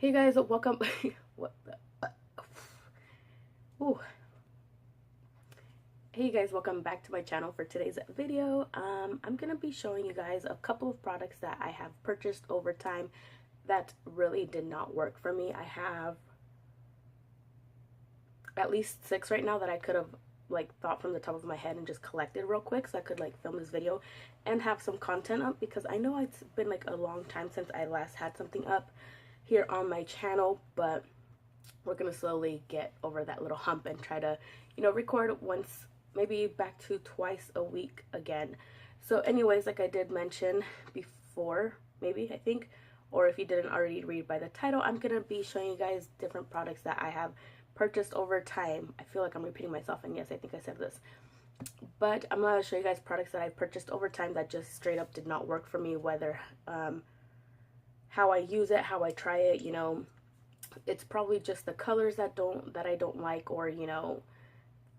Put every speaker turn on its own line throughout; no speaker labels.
Hey guys, welcome. What the? Ooh. Hey guys, welcome back to my channel for today's video. I'm gonna be showing you guys a couple of products that I have purchased over time that really did not work for me. I have at least 6 right now that I could have thought from the top of my head and just collected real quick so I could film this video and have some content up, because I know it's been a long time since I last had something up here on my channel, but we're gonna slowly get over that little hump and try to, record once, maybe back to twice a week again. So anyways, like I did mention before, maybe, I think, or if you didn't already read by the title, I'm gonna be showing you guys different products that I have purchased over time. I feel like I'm repeating myself, and yes, I think I said this, but I'm gonna show you guys products that I purchased over time that just straight up did not work for me, whether how I use it, how I try it, it's probably just the colors that I don't like, or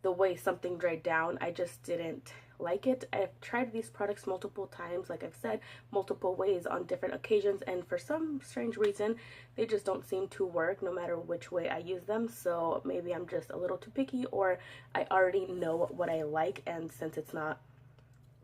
the way something dried down. I just didn't like it. I've tried these products multiple times, like I've said, multiple ways on different occasions, and for some strange reason they just don't seem to work no matter which way I use them. So maybe I'm just a little too picky, or I already know what I like, and since it's not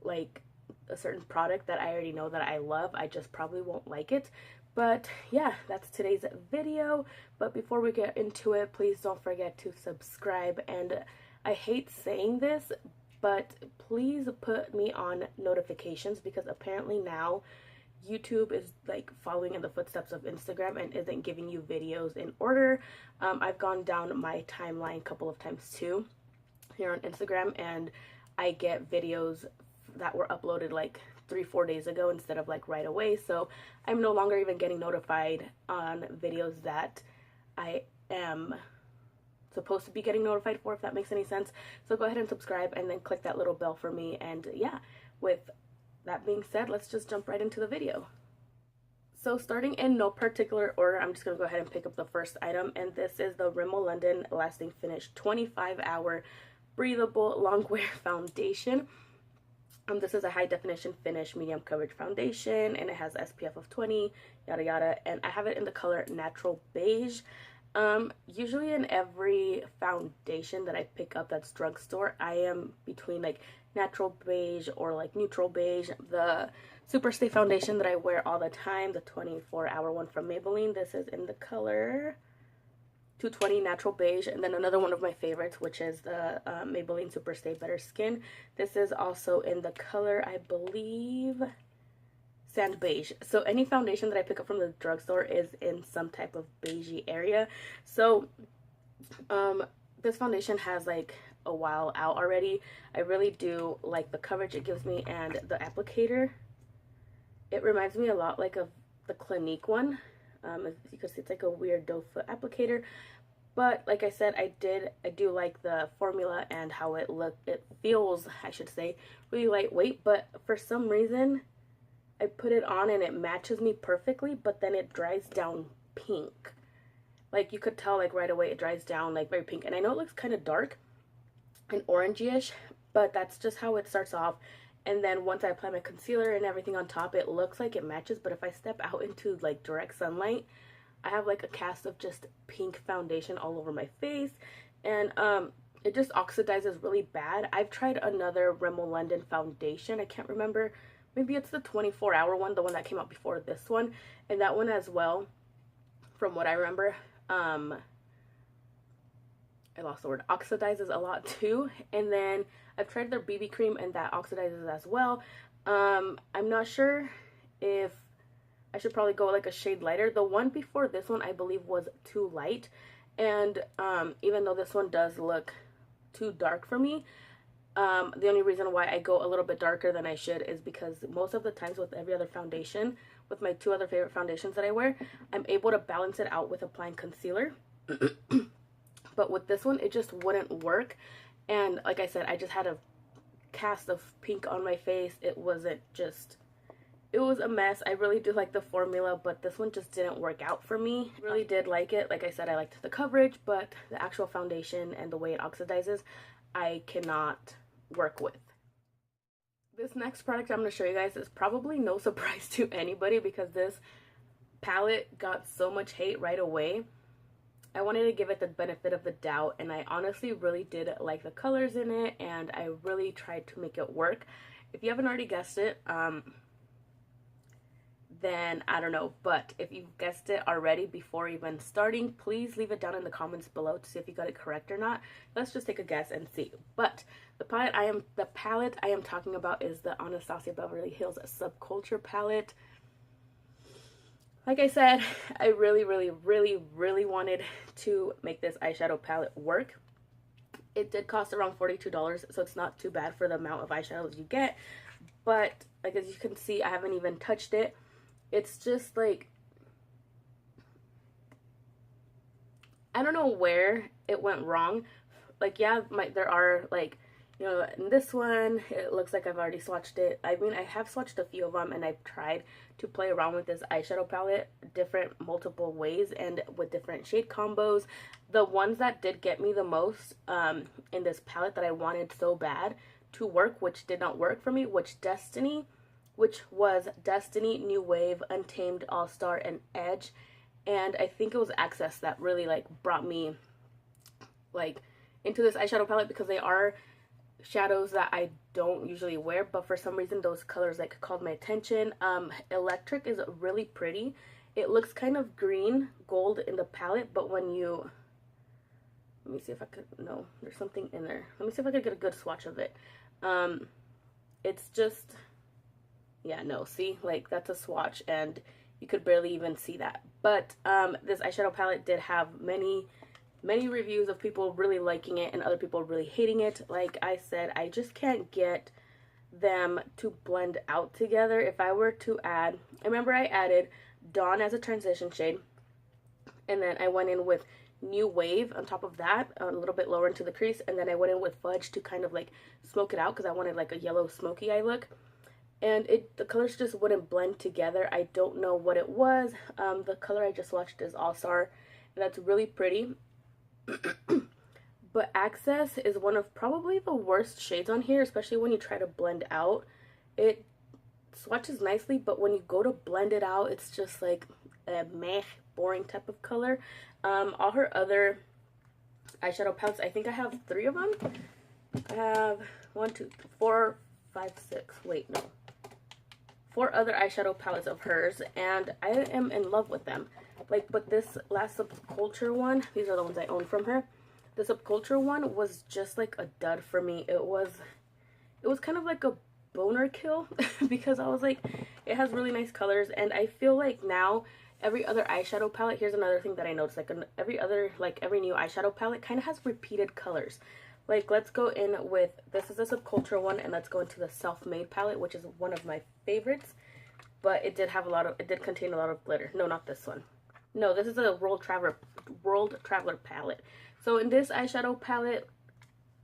like a certain product that I already know that I love, I just probably won't like it. But yeah, that's today's video. But before we get into it, please don't forget to subscribe. And I hate saying this, but please put me on notifications, because apparently now YouTube is following in the footsteps of Instagram and isn't giving you videos in order. I've gone down my timeline a couple of times too here on Instagram, and I get videos that were uploaded 3-4 days ago instead of right away. So I'm no longer even getting notified on videos that I am supposed to be getting notified for, if that makes any sense. So go ahead and subscribe and then click that little bell for me. And yeah, with that being said, let's just jump right into the video. So starting in no particular order, I'm just going to go ahead and pick up the first item, and this is the Rimmel London Lasting Finish 25-Hour Breathable Longwear Foundation. This is a high definition finish medium coverage foundation, and it has SPF of 20, yada yada, and I have it in the color Natural Beige. Usually in every foundation that I pick up that's drugstore, I am between Natural Beige or Neutral Beige. The Superstay foundation that I wear all the time, the 24-hour one from Maybelline, this is in the color 220 Natural Beige. And then another one of my favorites, which is the Maybelline Superstay Better Skin. This is also in the color, I believe, Sand Beige. So any foundation that I pick up from the drugstore is in some type of beigey area. So this foundation has a while out already. I really do like the coverage it gives me, and the applicator, it reminds me a lot of the Clinique one. As you can see, it's a weird doe foot applicator, but like I said, I do like the formula and how it feels, I should say, really lightweight. But for some reason I put it on and it matches me perfectly, but then it dries down pink. You could tell right away it dries down very pink, and I know it looks kind of dark and orangey-ish, but that's just how it starts off. And then once I apply my concealer and everything on top, it looks like it matches. But if I step out into direct sunlight, I have a cast of just pink foundation all over my face, and it just oxidizes really bad. I've tried another Rimmel London foundation. I can't remember. Maybe it's the 24-hour one, the one that came out before this one. And that one as well, from what I remember, I lost the word, oxidizes a lot too. And then I've tried their BB cream, and that oxidizes as well. I'm not sure if I should probably go a shade lighter. The one before this one, I believe, was too light, and even though this one does look too dark for me, the only reason why I go a little bit darker than I should is because most of the times with every other foundation, with my 2 other favorite foundations that I wear, I'm able to balance it out with applying concealer. But with this one, it just wouldn't work. And like I said, I just had a cast of pink on my face. It was a mess. I really do like the formula, but this one just didn't work out for me. I really did like it. Like I said, I liked the coverage, but the actual foundation and the way it oxidizes, I cannot work with. This next product I'm going to show you guys is probably no surprise to anybody, because this palette got so much hate right away, I wanted to give it the benefit of the doubt, and I honestly really did like the colors in it, and I really tried to make it work. If you haven't already guessed it, then I don't know, but if you've guessed it already before even starting, please leave it down in the comments below to see if you got it correct or not. Let's just take a guess and see. But the palette I am talking about is the Anastasia Beverly Hills Subculture palette. Like I said, I really wanted to make this eyeshadow palette work. It did cost around $42, so it's not too bad for the amount of eyeshadows you get. But like, as you can see, I haven't even touched it. It's just like, I don't know where it went wrong. Like, yeah, there are, like, you know, in this one, it looks like I've already swatched it. I mean, I have swatched a few of them, and I've tried to play around with this eyeshadow palette multiple ways and with different shade combos. The ones that did get me the most in this palette that I wanted so bad to work, which did not work for me, which was Destiny, New Wave, Untamed, All-Star, and Edge. And I think it was Access that really, like, brought me, like, into this eyeshadow palette, because they are shadows that I don't usually wear, but for some reason those colors, like, called my attention. Electric is really pretty. It looks kind of green gold in the palette, but when you, let me see if I could, no, there's something in there. Let me see if I could get a good swatch of it. It's just, yeah, no, see, like, that's a swatch, and you could barely even see that. But this eyeshadow palette did have many reviews of people really liking it and other people really hating it. Like I said, I just can't get them to blend out together. If I were to add, I remember I added Dawn as a transition shade, and then I went in with New Wave on top of that, a little bit lower into the crease, and then I went in with Fudge to kind of like smoke it out because I wanted like a yellow smoky eye look. And the colors just wouldn't blend together. I don't know what it was. The color I just swatched is All-Star, and that's really pretty. But Access is one of probably the worst shades on here, especially when you try to blend out. It swatches nicely, but when you go to blend it out, it's just like a meh, boring type of color. All her other eyeshadow palettes, I think I have 3 of them. I have 1, 2, 3, 4, 5, 6, wait, no. 4 other eyeshadow palettes of hers, and I am in love with them. Like, but this last Subculture one, these are the ones I own from her. The Subculture one was just like a dud for me. It was kind of like a boner kill because I was like, it has really nice colors, and I feel like now every other eyeshadow palette, here's another thing that I noticed, like every new eyeshadow palette kind of has repeated colors. Like, let's go in with, this is a Subculture one, and let's go into the Self-Made palette, which is one of my favorites, but it did contain a lot of glitter. No, not this one. No, this is a World Traveler palette. So in this eyeshadow palette,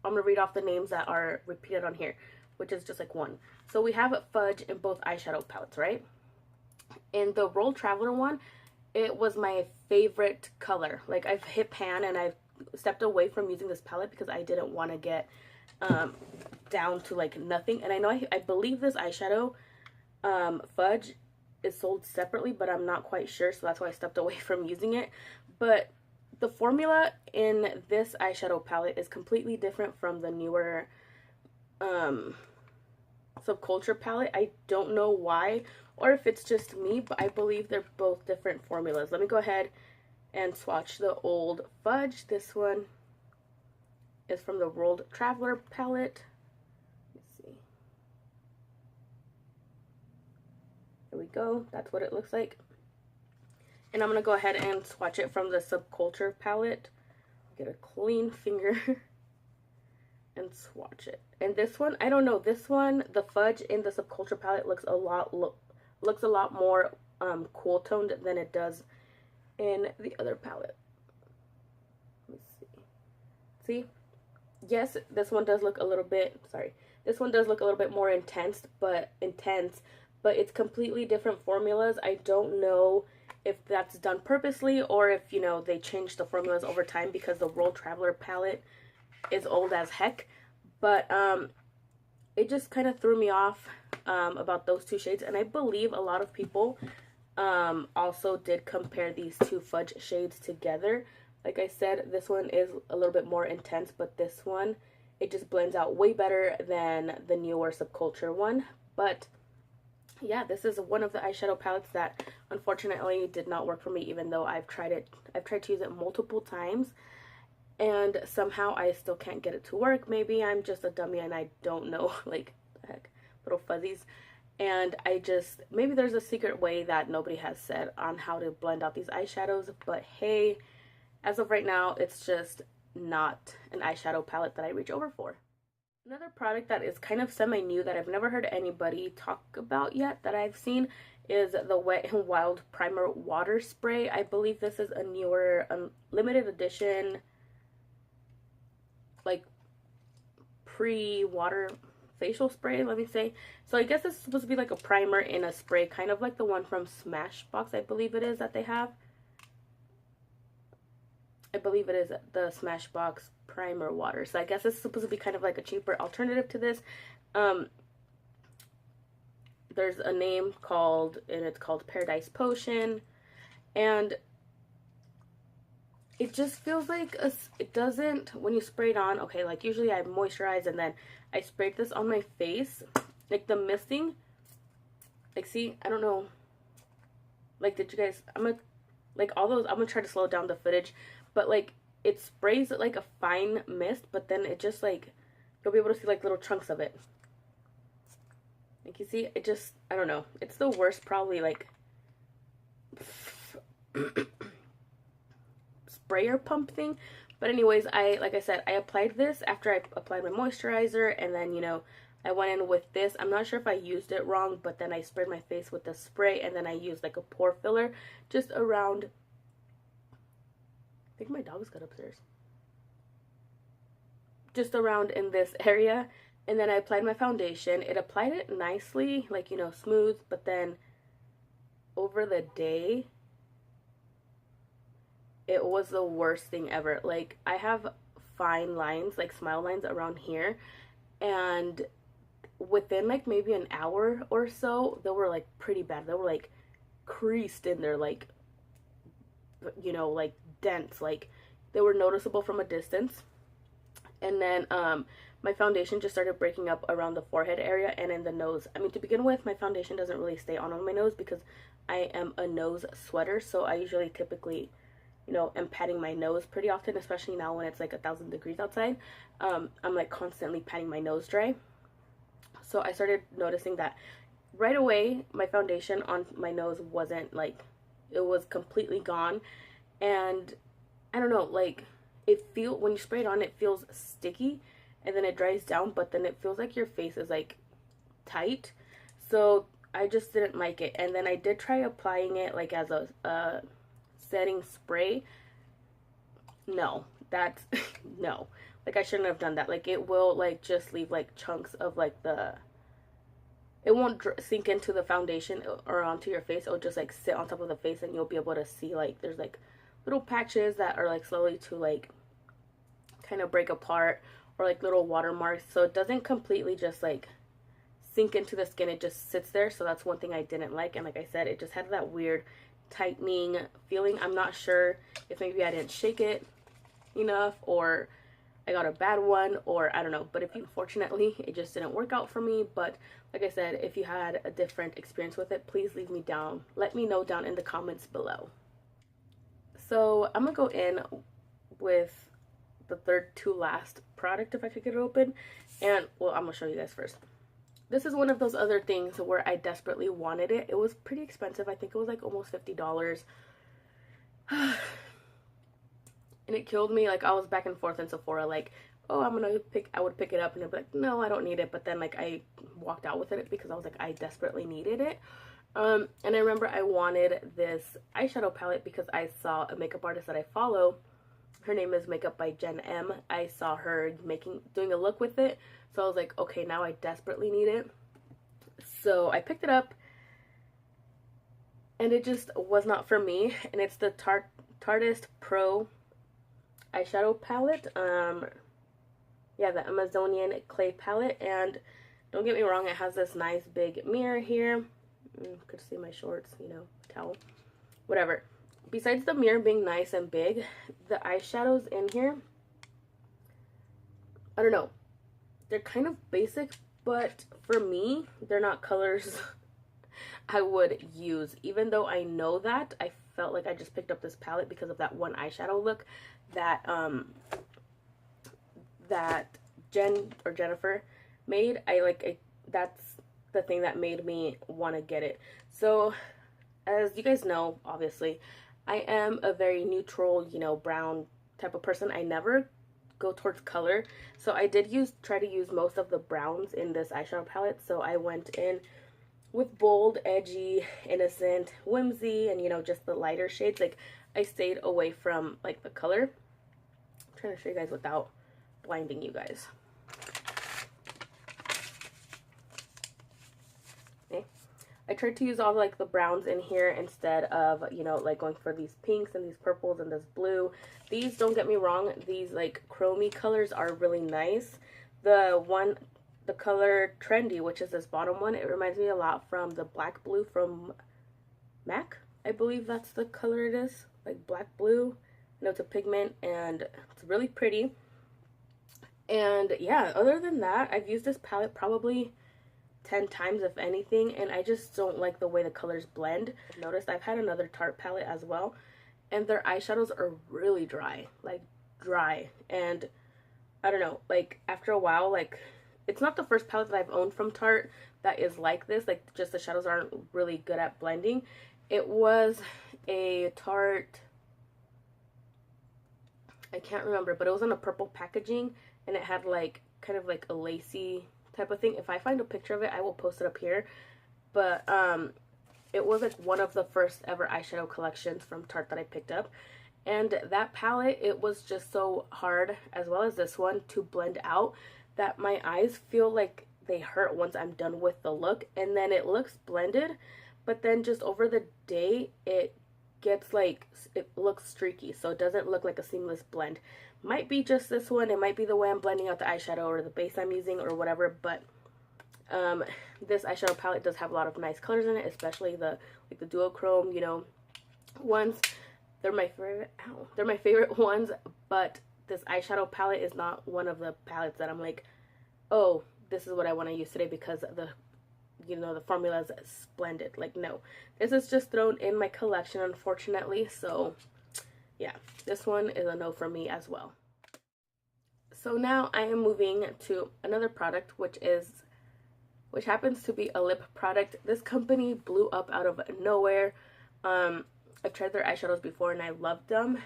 I'm going to read off the names that are repeated on here, which is just like 1. So we have Fudge in both eyeshadow palettes, right? In the World Traveler one, it was my favorite color. Like, I've hit pan and I've stepped away from using this palette because I didn't want to get down to like nothing. And I know I believe this eyeshadow, Fudge, is sold separately, but I'm not quite sure, so that's why I stepped away from using it. But the formula in this eyeshadow palette is completely different from the newer Subculture palette. I don't know why, or if it's just me, but I believe they're both different formulas. Let me go ahead and swatch the old Fudge. This one is from the World Traveler palette. Let's see. There we go. That's what it looks like. And I'm going to go ahead and swatch it from the Subculture palette. Get a clean finger and swatch it. And this one, I don't know. This one, the Fudge in the Subculture palette looks a lot more cool toned than it does in the other palette. Let's see. See? Yes, this one does look a little bit, this one does look a little bit more intense, but it's completely different formulas. I don't know if that's done purposely or if, you know, they changed the formulas over time because the World Traveler palette is old as heck. But it just kind of threw me off about those 2 shades, and I believe a lot of people Also did compare these two fudge shades together. Like I said, this one is a little bit more intense, but this one, it just blends out way better than the newer Subculture one. But yeah, this is one of the eyeshadow palettes that unfortunately did not work for me, even though I've tried to use it multiple times, and somehow I still can't get it to work. Maybe I'm just a dummy and I don't know, like, the heck, little fuzzies. And maybe there's a secret way that nobody has said on how to blend out these eyeshadows, but hey, as of right now, it's just not an eyeshadow palette that I reach over for. Another product that is kind of semi-new that I've never heard anybody talk about yet that I've seen is the Wet n Wild Primer Water Spray. I believe this is a newer limited edition, like, pre-water facial spray, let me say. So I guess this is supposed to be like a primer in a spray, kind of like the one from Smashbox, I believe it is, that they have. I believe it is the Smashbox Primer Water. So I guess this is supposed to be kind of like a cheaper alternative to this. There's a name called, and it's called Paradise Potion. And it just feels like it doesn't, when you spray it on, okay, like usually I moisturize and then I sprayed this on my face, like the misting, like, see, I don't know, like, did you guys, I'm gonna try to slow down the footage, but like, it sprays like a fine mist, but then it just, like, you'll be able to see like little chunks of it. Like, you see, it just, I don't know, it's the worst, probably, like, sprayer pump thing. But anyways, like I said, I applied this after I applied my moisturizer, and then, you know, I went in with this. I'm not sure if I used it wrong, but then I sprayed my face with the spray, and then I used like a pore filler just around, I think my dog's got upstairs, just around in this area. And then I applied my foundation. It applied it nicely, like, you know, smooth, but then over the day, it was the worst thing ever. Like, I have fine lines, like smile lines around here, and within like maybe an hour or so, they were like pretty bad. They were like creased in there, like, you know, like dents, like they were noticeable from a distance. And then my foundation just started breaking up around the forehead area and in the nose. I mean, to begin with, my foundation doesn't really stay on my nose because I am a nose sweater, so I usually typically, you know, am patting my nose pretty often, especially now when it's like 1,000 degrees outside. I'm like constantly patting my nose dry. So I started noticing that right away my foundation on my nose wasn't, like, it was completely gone. And I don't know, like, when you spray it on, it feels sticky, and then it dries down, but then it feels like your face is like tight. So I just didn't like it. And then I did try applying it like as a setting spray. No, that's no, like, I shouldn't have done that. Like, it will like just leave like chunks of like it won't sink into the foundation or onto your face. It'll just like sit on top of the face, and you'll be able to see like there's like little patches that are like slowly to like kind of break apart, or like little watermarks. So it doesn't completely just like sink into the skin, it just sits there. So that's one thing I didn't like. And like I said, it just had that weird tightening feeling. I'm not sure if maybe I didn't shake it enough, or I got a bad one, or I don't know. But unfortunately, it just didn't work out for me. But like I said, if you had a different experience with it, please let me know down in the comments below. So I'm gonna go in with the third to last product, if I could get it open. And well, I'm gonna show you guys first. This is one of those other things where I desperately wanted it. It was pretty expensive. I think it was like almost $50. And it killed me. Like, I was back and forth in Sephora, like, oh, I would pick it up, and I'd be like, no, I don't need it. But then like I walked out with it because I was like, I desperately needed it. And I remember I wanted this eyeshadow palette because I saw a makeup artist that I follow. Her name is Makeup by Jen M. I saw her doing a look with it. So I was like, okay, now I desperately need it. So I picked it up, and it just was not for me. And it's the Tarteist Pro eyeshadow palette. Yeah, the Amazonian clay palette. And don't get me wrong, it has this nice big mirror here. Could see my shorts, you know, towel, whatever. Besides the mirror being nice and big, the eyeshadows in here, I don't know, they're kind of basic, but for me, they're not colors I would use. Even though I know that, I felt like I just picked up this palette because of that one eyeshadow look that that Jennifer made. That's the thing that made me want to get it. So as you guys know, obviously, I am a very neutral, you know, brown type of person. I never go towards color. So I did try to use most of the browns in this eyeshadow palette. So I went in with bold, edgy, innocent, whimsy, and, you know, just the lighter shades. Like, I stayed away from, like, the color. I'm trying to show you guys without blinding you guys. Okay. I tried to use all, like, the browns in here instead of, you know, like, going for these pinks and these purples and this blue. These, don't get me wrong, these, like, chromey colors are really nice. The color Trendy, which is this bottom one, it reminds me a lot from the black blue from MAC. I believe that's the color it is, like black blue. I know it's a pigment and it's really pretty. And yeah, other than that, I've used this palette probably 10 times if anything, and I just don't like the way the colors blend. I've noticed I've had another Tarte palette as well, and their eyeshadows are really dry, like dry. And I don't know, like after a while, like, it's not the first palette that I've owned from Tarte that is like this. Like, just the shadows aren't really good at blending. It was a Tarte, I can't remember, but it was in a purple packaging, and it had like kind of like a lacy type of thing. If I find a picture of it, I will post it up here. But it was like one of the first ever eyeshadow collections from Tarte that I picked up. And that palette, it was just so hard, as well as this one, to blend out, that my eyes feel like they hurt once I'm done with the look. And then it looks blended, but then just over the day, it gets like, it looks streaky, so it doesn't look like a seamless blend. Might be just this one, it might be the way I'm blending out the eyeshadow or the base I'm using or whatever, but this eyeshadow palette does have a lot of nice colors in it, especially the duochrome, you know, ones. They're my favorite. Ow. They're my favorite ones, but this eyeshadow palette is not one of the palettes that I'm like, oh, this is what I want to use today because the, you know, the formula is splendid. Like, no, this is just thrown in my collection, unfortunately. So yeah, this one is a no for me as well. So now I am moving to another product, which happens to be a lip product. This company blew up out of nowhere. I've tried their eyeshadows before and I loved them,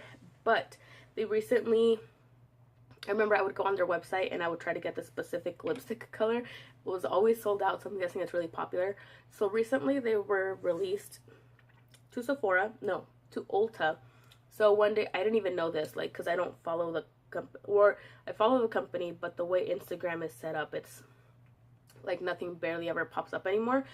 but they recently, I remember I would go on their website and I would try to get the specific lipstick color. It was always sold out, so I'm guessing it's really popular. So recently they were released to to Ulta. So one day, I didn't even know this, like, because I don't follow the company, or I follow the company, but the way Instagram is set up, it's like nothing barely ever pops up anymore.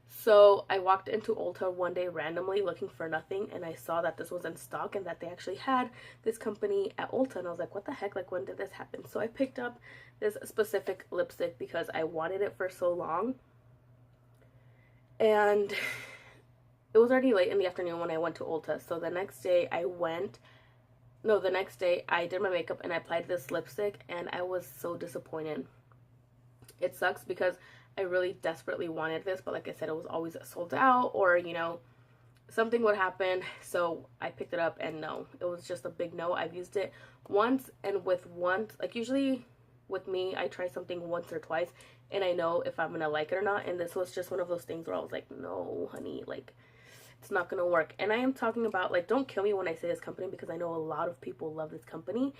So I walked into Ulta one day randomly looking for nothing, and I saw that this was in stock and that they actually had this company at Ulta, and I was like, what the heck, like, when did this happen? So I picked up this specific lipstick because I wanted it for so long, and it was already late in the afternoon when I went to Ulta. So the next day I did my makeup and I applied this lipstick, and I was so disappointed. It sucks because I really desperately wanted this, but like I said, it was always sold out, or, you know, something would happen. So I picked it up, and no, it was just a big no. I've used it once, and like, usually with me, I try something once or twice and I know if I'm gonna like it or not. And this was just one of those things where I was like, no, honey, like, it's not gonna work. And I am talking about, like, don't kill me when I say this company, because I know a lot of people love this company,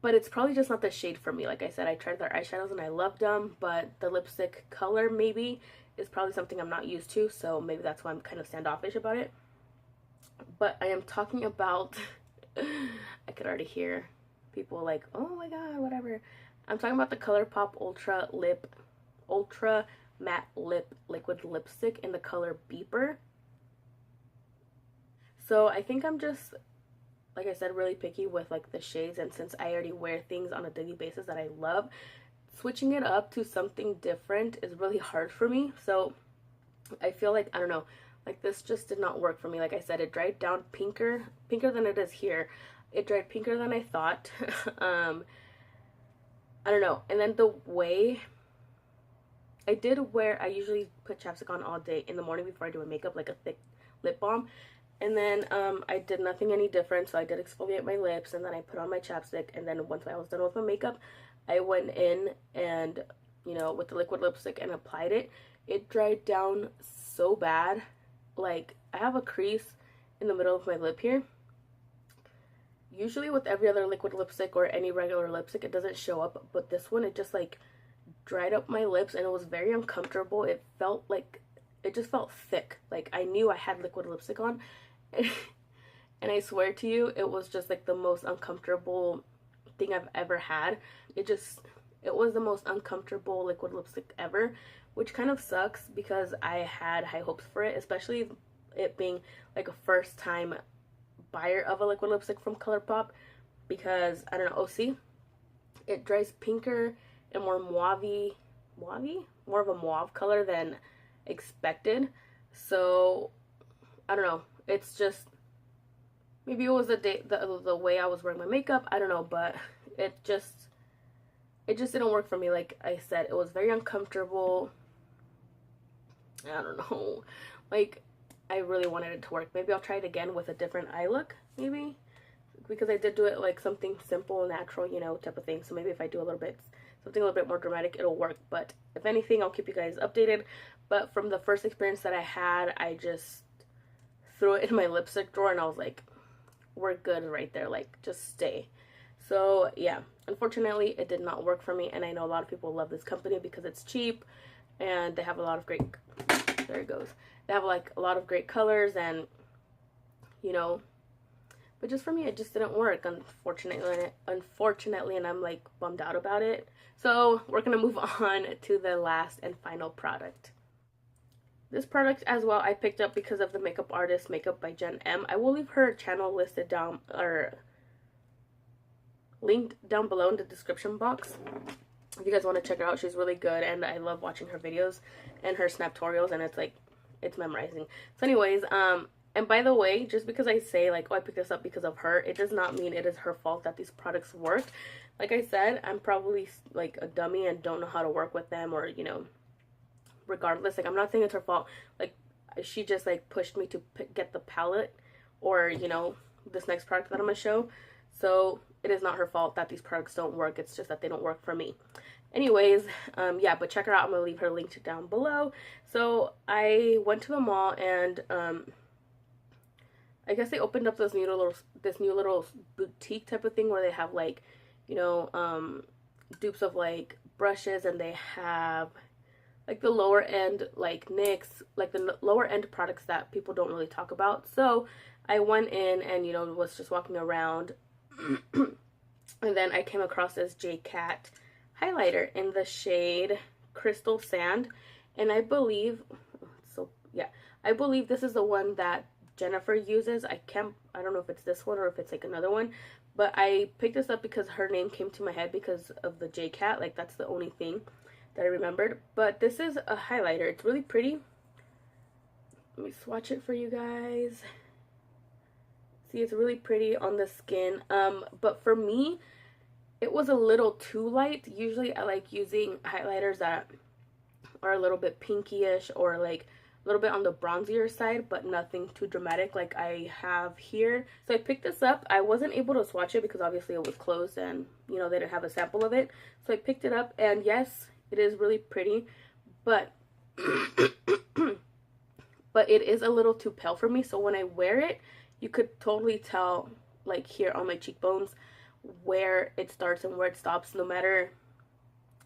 but it's probably just not the shade for me. Like I said, I tried their eyeshadows and I loved them, but the lipstick color maybe is probably something I'm not used to, so maybe that's why I'm kind of standoffish about it. But I am talking about I could already hear people like, oh my god, whatever. I'm talking about the ColourPop Ultra Matte Lip Liquid Lipstick in the color Beeper. So I think I'm just, like I said, really picky with, like, the shades, and since I already wear things on a daily basis that I love, switching it up to something different is really hard for me. So I feel like, I don't know, like this just did not work for me. Like I said, it dried down pinker than it is here. It dried pinker than I thought. I don't know. And then the way I did wear, I usually put chapstick on all day in the morning before I do my makeup, like a thick lip balm. And then I did nothing any different, so I did exfoliate my lips, and then I put on my chapstick, and then once I was done with my makeup, I went in and, you know, with the liquid lipstick and applied it. It dried down so bad. Like, I have a crease in the middle of my lip here. Usually with every other liquid lipstick or any regular lipstick, it doesn't show up, but this one, it just, like, dried up my lips, and it was very uncomfortable. It felt like, it just felt thick. Like, I knew I had liquid lipstick on, and I swear to you, it was just like the most uncomfortable thing I've ever had. It was the most uncomfortable liquid lipstick ever, which kind of sucks because I had high hopes for it, especially it being like a first time buyer of a liquid lipstick from ColourPop, because I don't know, see, it dries pinker and more mauve-y, more of a mauve color than expected. So I don't know, it's just, maybe it was the way I was wearing my makeup, I don't know, but it just didn't work for me. Like I said, it was very uncomfortable. I don't know, like I really wanted it to work. Maybe I'll try it again with a different eye look, maybe, because I did do it like something simple, natural, you know, type of thing. So maybe if I do something a little bit more dramatic, it'll work. But if anything, I'll keep you guys updated. But from the first experience that I had, I just threw it in my lipstick drawer, and I was like, we're good right there, like just stay. So yeah, unfortunately it did not work for me, and I know a lot of people love this company because it's cheap and they have a lot of great, there it goes, they have like a lot of great colors, and you know, but just for me it just didn't work, unfortunately, and I'm like bummed out about it. So we're gonna move on to the last and final product. This product as well I picked up because of the makeup artist Makeup by Jen M. I will leave her channel listed down, or linked down below in the description box if you guys want to check her out. She's really good, and I love watching her videos and her snaptorials, and it's memorizing. So anyways, and by the way, just because I say like, oh, I picked this up because of her, it does not mean it is her fault that these products work. Like I said, I'm probably like a dummy and don't know how to work with them, or you know, regardless, like I'm not saying it's her fault. Like she just like pushed me to get the palette, or you know, this next product that I'm gonna show. So it is not her fault that these products don't work. It's just that they don't work for me. Anyways, yeah, but check her out. I'm gonna leave her linked down below. So I went to the mall, and I guess they opened up this new little boutique type of thing where they have like, you know, dupes of like brushes, and they have like the lower end like NYX, like the lower end products that people don't really talk about. So I went in and, you know, was just walking around and then I came across this J-Cat highlighter in the shade Crystal Sand, and I believe, so yeah, I believe this is the one that Jennifer uses. I don't know if it's this one or if it's like another one, but I picked this up because her name came to my head because of the J-Cat. Like that's the only thing that I remembered. But this is a highlighter. It's really pretty. Let me swatch it for you guys. See, it's really pretty on the skin. But for me, it was a little too light. Usually I like using highlighters that are a little bit pinkyish or like a little bit on the bronzier side, but nothing too dramatic like I have here. So I picked this up. I wasn't able to swatch it because obviously it was closed and, you know, they didn't have a sample of it. So I picked it up, and yes, it is really pretty, but but it is a little too pale for me. So when I wear it, you could totally tell, like here on my cheekbones, where it starts and where it stops. No matter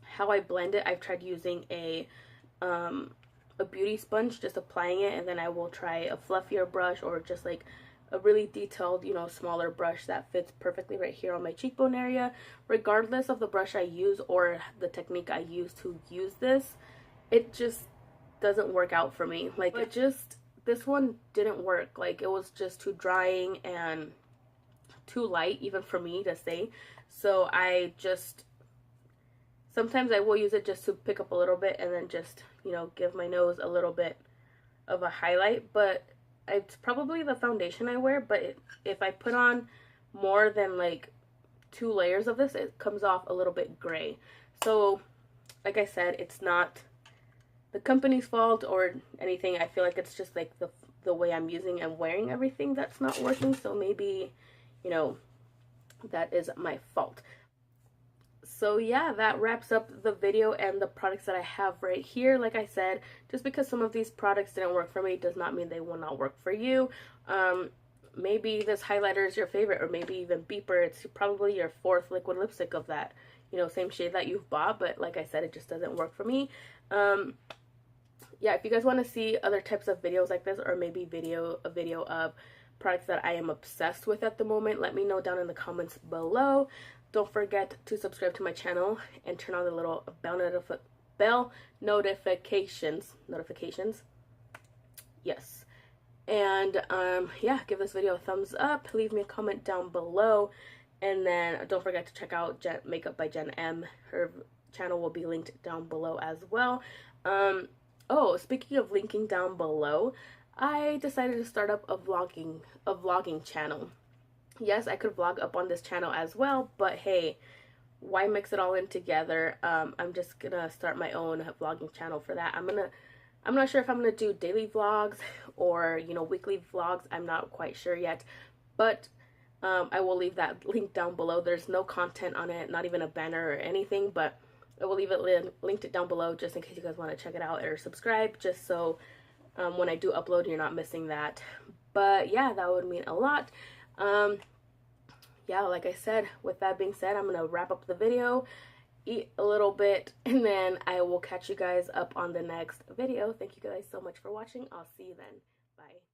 how I blend it, I've tried using a beauty sponge, just applying it, and then I will try a fluffier brush or just like a really detailed, you know, smaller brush that fits perfectly right here on my cheekbone area. Regardless of the brush I use or the technique I use to use this, it just doesn't work out for me. Like this one didn't work. Like it was just too drying and too light even for me to say. So I just Sometimes I will use it just to pick up a little bit and then just, you know, give my nose a little bit of a highlight. But it's probably the foundation I wear, but if I put on more than like 2 layers of this, it comes off a little bit gray. So like I said, it's not the company's fault or anything. I feel like it's just like the way I'm using and wearing everything that's not working. So maybe, you know, that is my fault. So yeah, that wraps up the video and the products that I have right here. Like I said, just because some of these products didn't work for me does not mean they will not work for you. Maybe this highlighter is your favorite, or maybe even Beeper. It's probably your 4th liquid lipstick of that, you know, same shade that you've bought, but like I said, it just doesn't work for me. Yeah, if you guys want to see other types of videos like this, or maybe a video of products that I am obsessed with at the moment, let me know down in the comments below. Don't forget to subscribe to my channel and turn on the little bell notifications. Yes. And yeah, give this video a thumbs up, leave me a comment down below, and then don't forget to check out Makeup by Jen M. Her channel will be linked down below as well. Oh, speaking of linking down below, I decided to start up a vlogging channel. Yes, I could vlog up on this channel as well, but hey, why mix it all in together? I'm just gonna start my own vlogging channel for that. I'm not sure if I'm gonna do daily vlogs or, you know, weekly vlogs. I'm not quite sure yet, but I will leave that link down below. There's no content on it, not even a banner or anything, but I will leave it linked it down below just in case you guys want to check it out or subscribe, just so when I do upload, you're not missing that. But yeah, that would mean a lot. Yeah, like I said, with that being said, I'm gonna wrap up the video, eat a little bit, and then I will catch you guys up on the next video. Thank you guys so much for watching. I'll see you then. Bye.